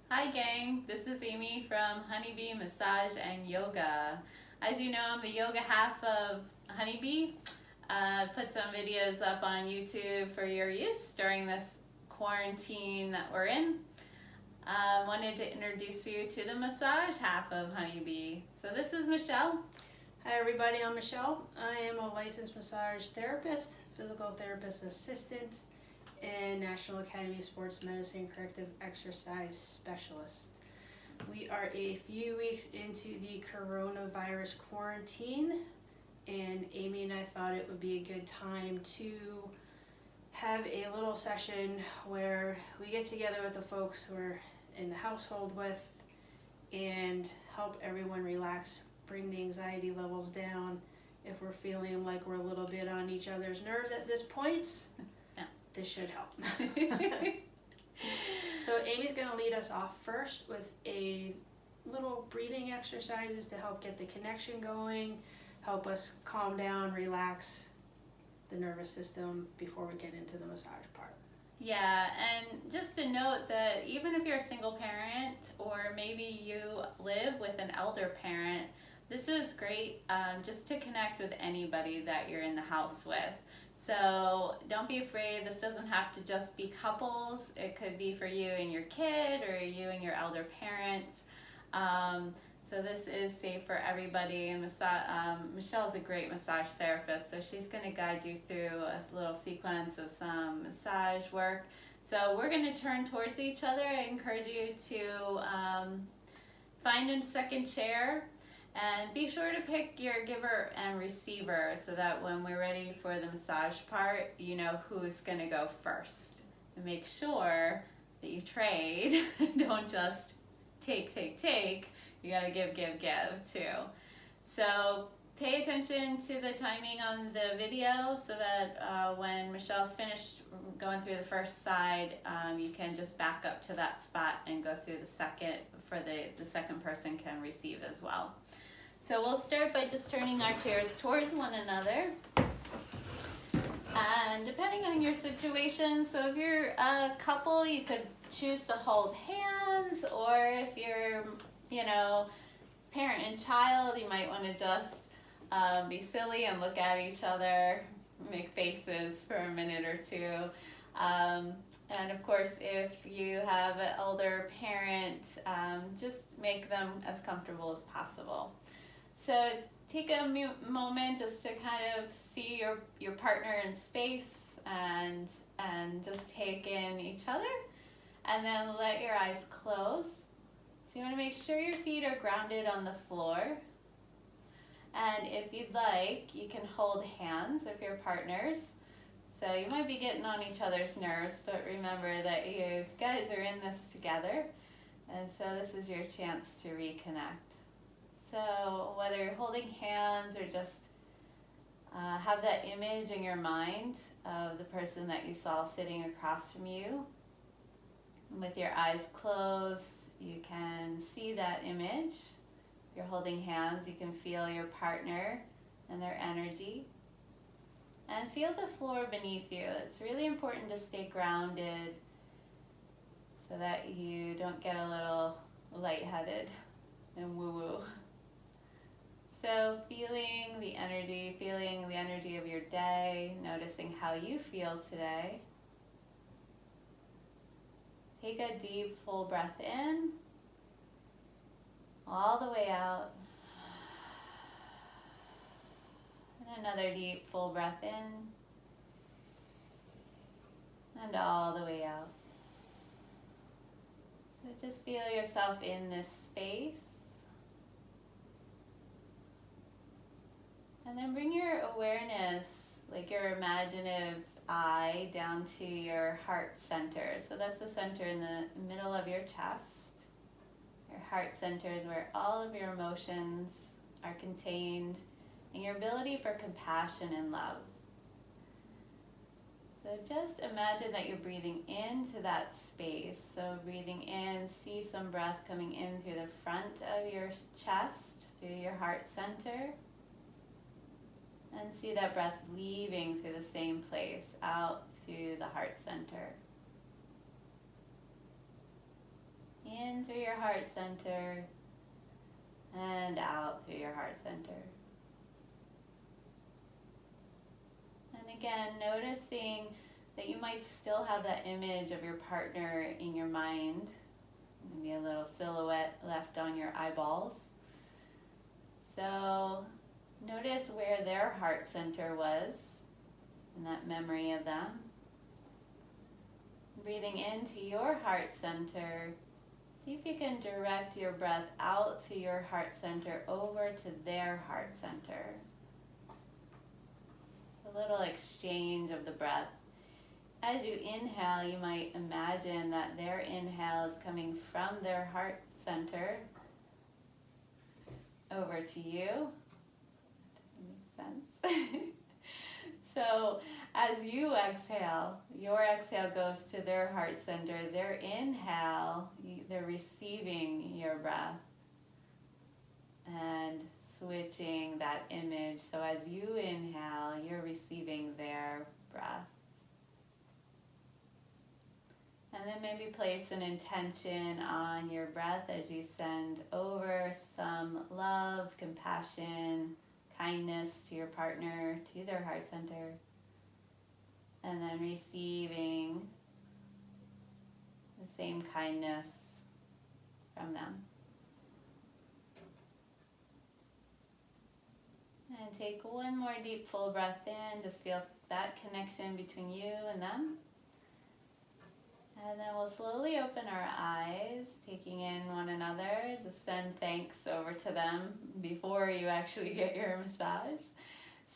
Hi gang, this is Amy from Honeybee Massage and Yoga. As you know, I'm the yoga half of Honeybee. Put some videos up on YouTube for your use during this quarantine that we're in. Wanted to introduce you to the massage half of Honeybee. So this is Michelle. Hi everybody, I'm Michelle. I am a licensed massage therapist, physical therapist assistant, and National Academy of Sports Medicine corrective exercise specialist. We are a few weeks into the coronavirus quarantine, and Amy and I thought it would be a good time to have a little session where we get together with the folks we're in the household with and help everyone relax, bring the anxiety levels down. If we're feeling like we're a little bit on each other's nerves at this point, this should help. So Amy's going to lead us off first with a little breathing exercises to help get the connection going, help us calm down, relax the nervous system before we get into the massage part. Yeah, and just to note that even if you're a single parent or maybe you live with an elder parent, this is great just to connect with anybody that you're in the house with. So don't be afraid. This doesn't have to just be couples. It could be for you and your kid or you and your elder parents. So this is safe for everybody. And Michelle's a great massage therapist, so she's going to guide you through a little sequence of some massage work. So we're going to turn towards each other. I encourage you to find a second chair. And be sure to pick your giver and receiver so that when we're ready for the massage part, you know who's going to go first. And make sure that you trade. Don't just take. You got to give too. So pay attention to the timing on the video so that when Michelle's finished going through the first side, you can just back up to that spot and go through the second for the second person can receive as well. So we'll start by just turning our chairs towards one another. And depending on your situation, so if you're a couple, you could choose to hold hands, or if you're, parent and child, you might want to just be silly and look at each other, make faces for a minute or two. And of course, if you have an older parent, just make them as comfortable as possible. So take a moment just to kind of see your partner in space and just take in each other, and then let your eyes close. So you want to make sure your feet are grounded on the floor. And if you'd like, you can hold hands if you're partners. So you might be getting on each other's nerves, but remember that you guys are in this together. And so this is your chance to reconnect. So whether you're holding hands or just have that image in your mind of the person that you saw sitting across from you. With your eyes closed, you can see that image. If you're holding hands, you can feel your partner and their energy. And feel the floor beneath you. It's really important to stay grounded so that you don't get a little lightheaded and woo-woo. So feeling the energy of your day, noticing how you feel today. Take a deep, full breath in, all the way out. And another deep, full breath in, and all the way out. So just feel yourself in this space. And then bring your awareness, like your imaginative eye, down to your heart center. So that's the center in the middle of your chest. Your heart center is where all of your emotions are contained and your ability for compassion and love. So just imagine that you're breathing into that space. So breathing in, see some breath coming in through the front of your chest, through your heart center. And see that breath leaving through the same place, out through the heart center. In heart center and out through your heart center. And again, noticing that you might still have that image of your partner in your mind, maybe a little silhouette left on your eyeballs. So notice where their heart center was and that memory of them. Breathing into your heart center, see if you can direct your breath out through your heart center over to their heart center. It's a little exchange of the breath. As you inhale, you might imagine that their inhale is coming from their heart center over to you. That makes sense. So as you exhale, your exhale goes to their heart center. Their inhale, they're receiving your breath and switching that image. So as you inhale, you're receiving their breath. And then maybe place an intention on your breath as you send over some love, compassion, kindness to your partner, to their heart center. And then receiving the same kindness from them. And take one more deep full breath in. Just feel that connection between you and them. And then we'll slowly open our eyes, taking in one another. Just send thanks over to them before you actually get your massage.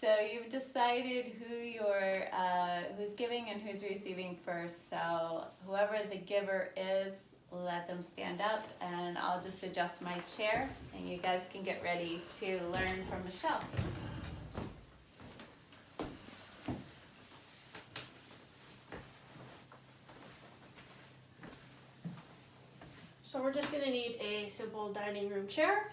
So you've decided who's giving and who's receiving first. So whoever the giver is, let them stand up, and I'll just adjust my chair, and you guys can get ready to learn from Michele. So we're just going to need a simple dining room chair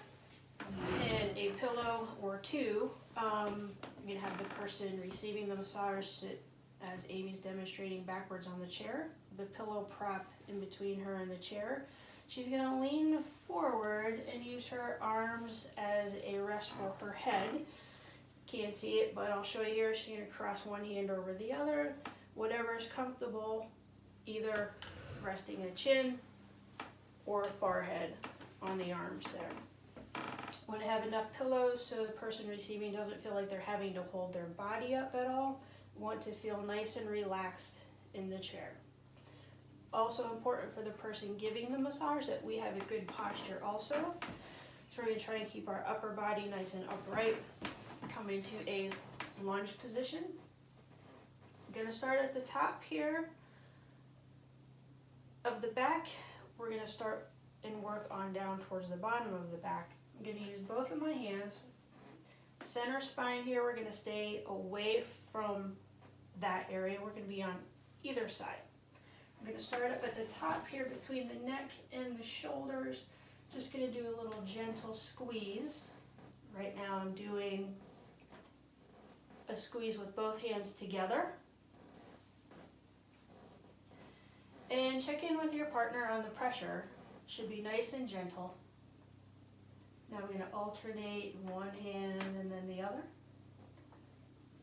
and a pillow or two. You're going to have the person receiving the massage sit, as Amy's demonstrating, backwards on the chair. The pillow prop in between her and the chair. She's going to lean forward and use her arms as a rest for her head. Can't see it, but I'll show you here. She's going to cross one hand over the other. Whatever is comfortable, either resting a chin or forehead on the arms there. Want to have enough pillows so the person receiving doesn't feel like they're having to hold their body up at all. Want to feel nice and relaxed in the chair. Also important for the person giving the massage that we have a good posture also. So we're going to try and keep our upper body nice and upright. Come into a lunge position. I'm going to start at the top here of the back. We're going to start and work on down towards the bottom of the back. I'm going to use both of my hands. Center spine here, we're going to stay away from that area. We're going to be on either side. I'm going to start up at the top here between the neck and the shoulders. Just going to do a little gentle squeeze. Right now I'm doing a squeeze with both hands together. And check in with your partner on the pressure. Should be nice and gentle. Now we're going to alternate one hand and then the other.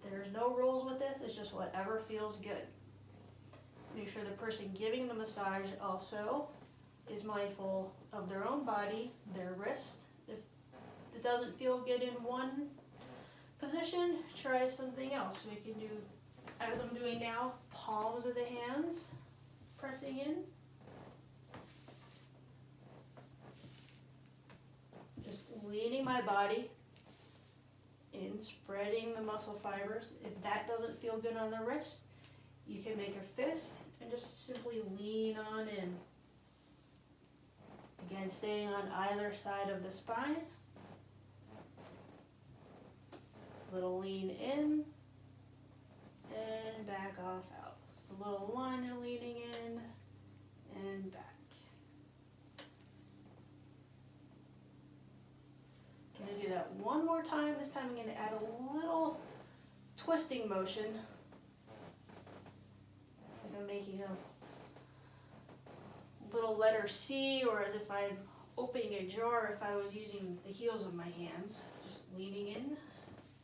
There's no rules with this, it's just whatever feels good. Make sure the person giving the massage also is mindful of their own body, their wrist. If it doesn't feel good in one position, try something else. We can do, as I'm doing now, palms of the hands pressing in. Just leaning my body in, spreading the muscle fibers. If that doesn't feel good on the wrist, you can make a fist and just simply lean on in. Again, staying on either side of the spine. Little lean in and back off out. Just a little lunge, leaning in and back. Gonna do that one more time. This time I'm gonna add a little twisting motion. Like I'm making a little letter C, or as if I'm opening a jar if I was using the heels of my hands. Just leaning in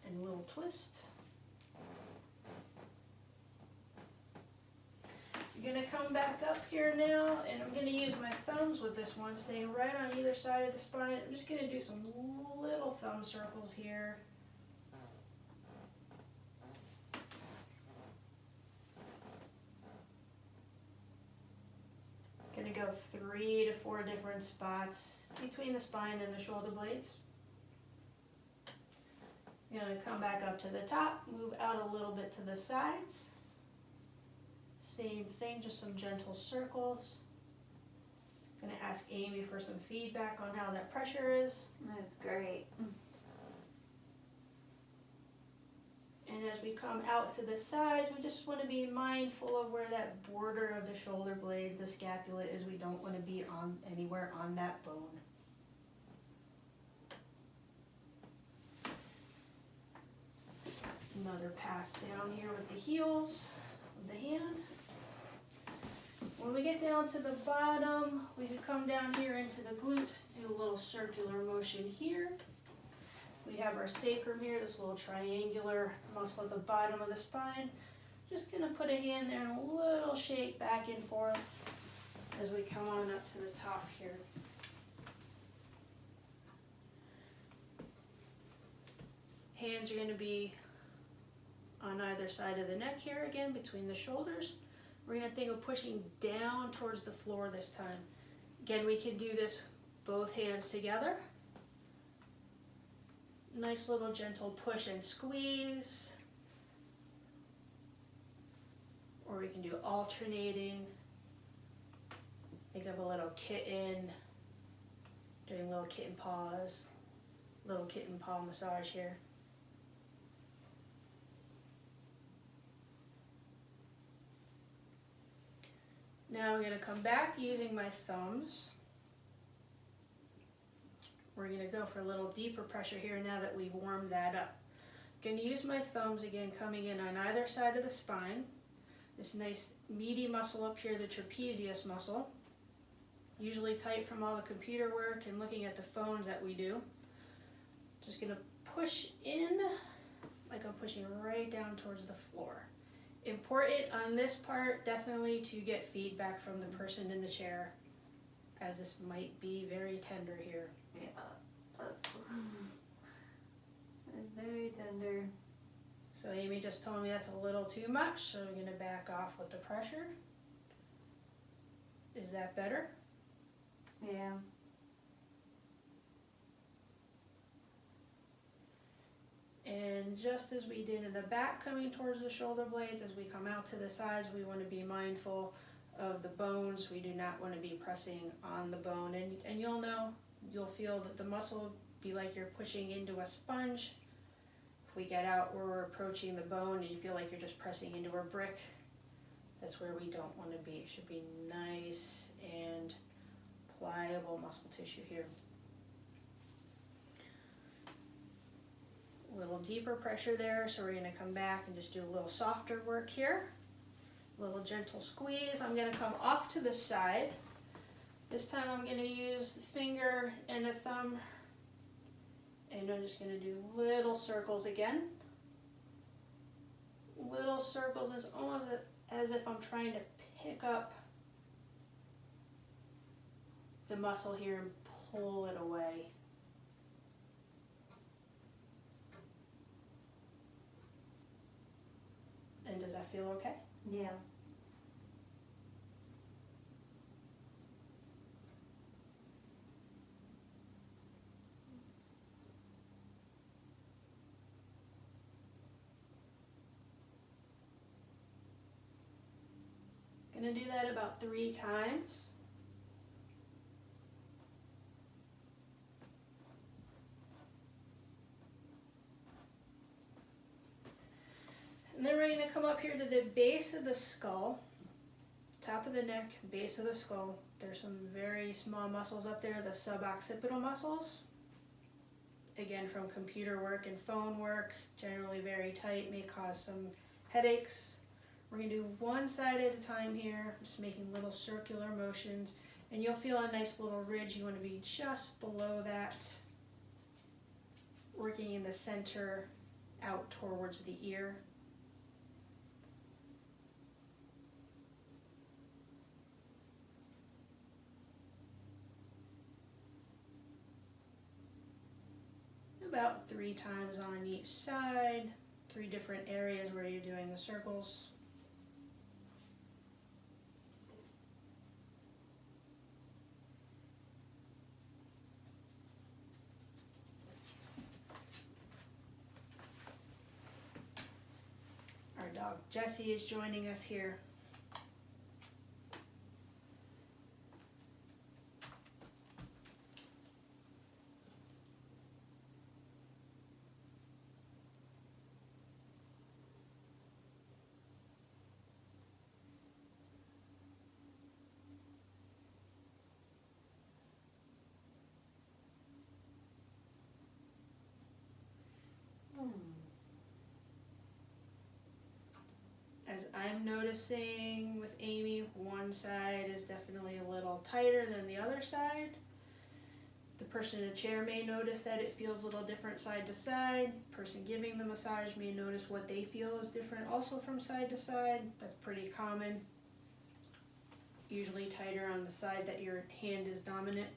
and a little twist. I'm gonna come back up here now, and I'm gonna use my thumbs with this one, staying right on either side of the spine. I'm just gonna do some little thumb circles here. Gonna go 3 to 4 different spots between the spine and the shoulder blades. I'm gonna come back up to the top, move out a little bit to the sides. Same thing, just some gentle circles. Gonna ask Amy for some feedback on how that pressure is. That's great. And as we come out to the sides, we just want to be mindful of where that border of the shoulder blade, the scapula is. We don't want to be on anywhere on that bone. Another pass down here with the heels of the hand. When we get down to the bottom, we can come down here into the glutes, do a little circular motion here. We have our sacrum here, this little triangular muscle at the bottom of the spine. Just gonna put a hand there and a little shake back and forth as we come on up to the top here. Hands are gonna be on either side of the neck here again, between the shoulders. We're gonna think of pushing down towards the floor this time. Again, we can do this both hands together. Nice little gentle push and squeeze. Or we can do alternating. Think of a little kitten, doing little kitten paws, little kitten paw massage here. Now I'm going to come back using my thumbs. We're going to go for a little deeper pressure here now that we've warmed that up. I'm going to use my thumbs again, coming in on either side of the spine. This nice meaty muscle up here, the trapezius muscle. Usually tight from all the computer work and looking at the phones that we do. Just going to push in like I'm pushing right down towards the floor. Important on this part, definitely to get feedback from the person in the chair, as this might be very tender here. Yeah. It's very tender. So Amy just told me that's a little too much, so I'm going to back off with the pressure. Is that better? Yeah. And just as we did in the back, coming towards the shoulder blades, as we come out to the sides, we want to be mindful of the bones. We do not want to be pressing on the bone. And you'll feel that the muscle will be like you're pushing into a sponge. If we get out where we're approaching the bone and you feel like you're just pressing into a brick, that's where we don't want to be. It should be nice and pliable muscle tissue here. A little deeper pressure there, so we're going to come back and just do a little softer work here. A little gentle squeeze. I'm going to come off to the side. This time I'm going to use the finger and the thumb, and I'm just going to do little circles again. Little circles is almost as if I'm trying to pick up the muscle here and pull it away. And does that feel okay? Yeah. Gonna do that about 3 times. And then we're going to come up here to the base of the skull, top of the neck, base of the skull. There's some very small muscles up there, the suboccipital muscles. Again, from computer work and phone work, generally very tight, may cause some headaches. We're going to do one side at a time here, just making little circular motions. And you'll feel a nice little ridge. You want to be just below that, working in the center out towards the ear. About 3 times on each side, 3 different areas where you're doing the circles. Our dog Jessie is joining us here. As I'm noticing with Amy, one side is definitely a little tighter than the other side. The person in the chair may notice that it feels a little different side to side. The person giving the massage may notice what they feel is different also from side to side. That's pretty common. Usually tighter on the side that your hand is dominant.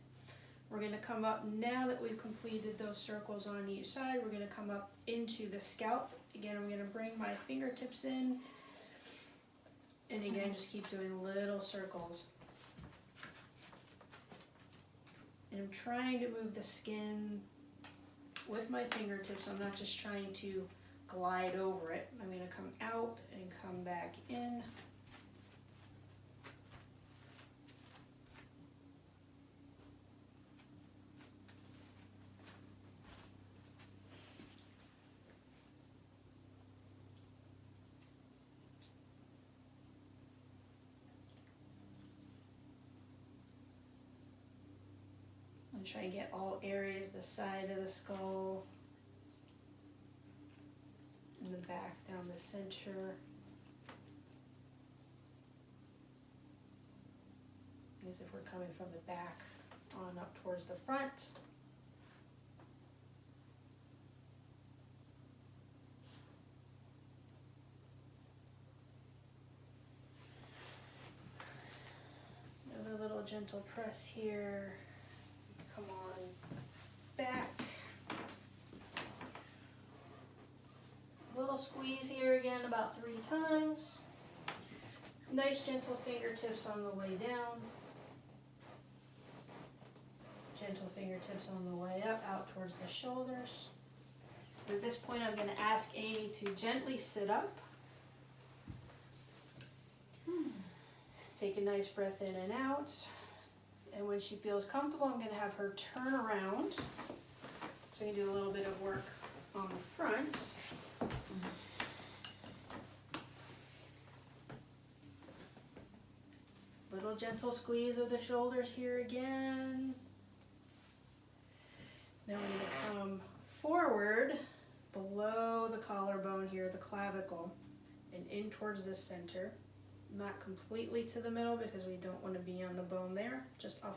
We're going to come up, now that we've completed those circles on each side, we're going to come up into the scalp. Again, I'm going to bring my fingertips in. And again, just keep doing little circles. And I'm trying to move the skin with my fingertips. I'm not just trying to glide over it. I'm going to come out and come back in. Try and get all areas, the side of the skull, and the back down the center. As if we're coming from the back on up towards the front. Another little gentle press here. Come on back. Little squeeze here again, about 3 times. Nice gentle fingertips on the way down. Gentle fingertips on the way up, out towards the shoulders. At this point, I'm going to ask Amy to gently sit up. Take a nice breath in and out. And when she feels comfortable, I'm going to have her turn around. So you can do a little bit of work on the front. Little gentle squeeze of the shoulders here again. Then we're going to come forward below the collarbone here, the clavicle, and in towards the center. Not completely to the middle because we don't want to be on the bone there, just off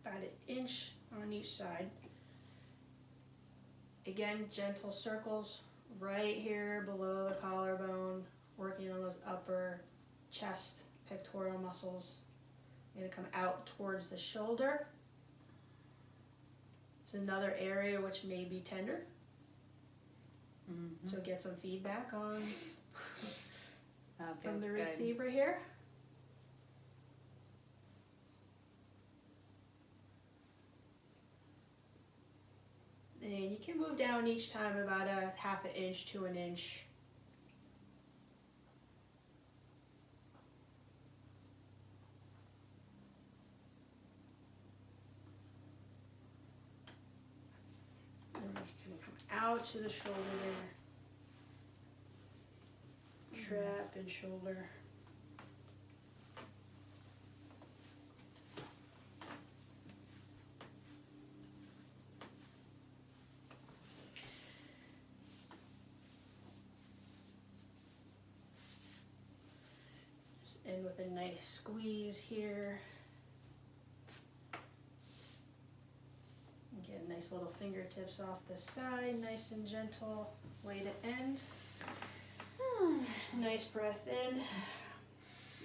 about an inch on each side. Again, gentle circles right here below the collarbone, working on those upper chest, pectoral muscles. I'm going to come out towards the shoulder. It's another area which may be tender. So get some feedback on from the receiver here. And you can move down each time about a half an inch to an inch. And you can come out to the shoulder there. Trap and shoulder. Just end with a nice squeeze here. Again, nice little fingertips off the side, nice and gentle way to end. Nice breath in.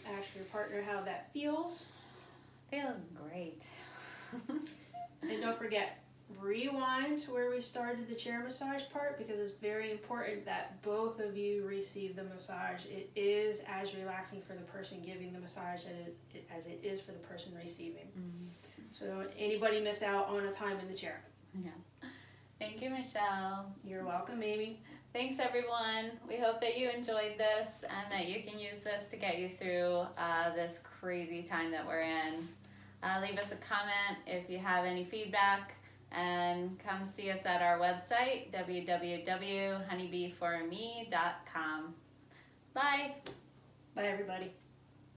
Ask your partner how that feels. Feels great. And don't forget, rewind to where we started the chair massage part, because it's very important that both of you receive the massage. It is as relaxing for the person giving the massage as it is for the person receiving. So don't anybody miss out on a time in the chair. Yeah. Thank you, Michelle. You're welcome, Amy. Thanks, everyone. We hope that you enjoyed this and that you can use this to get you through this crazy time that we're in. Leave us a comment if you have any feedback, and come see us at our website, www.honeybeeforme.com. Bye. Bye, everybody.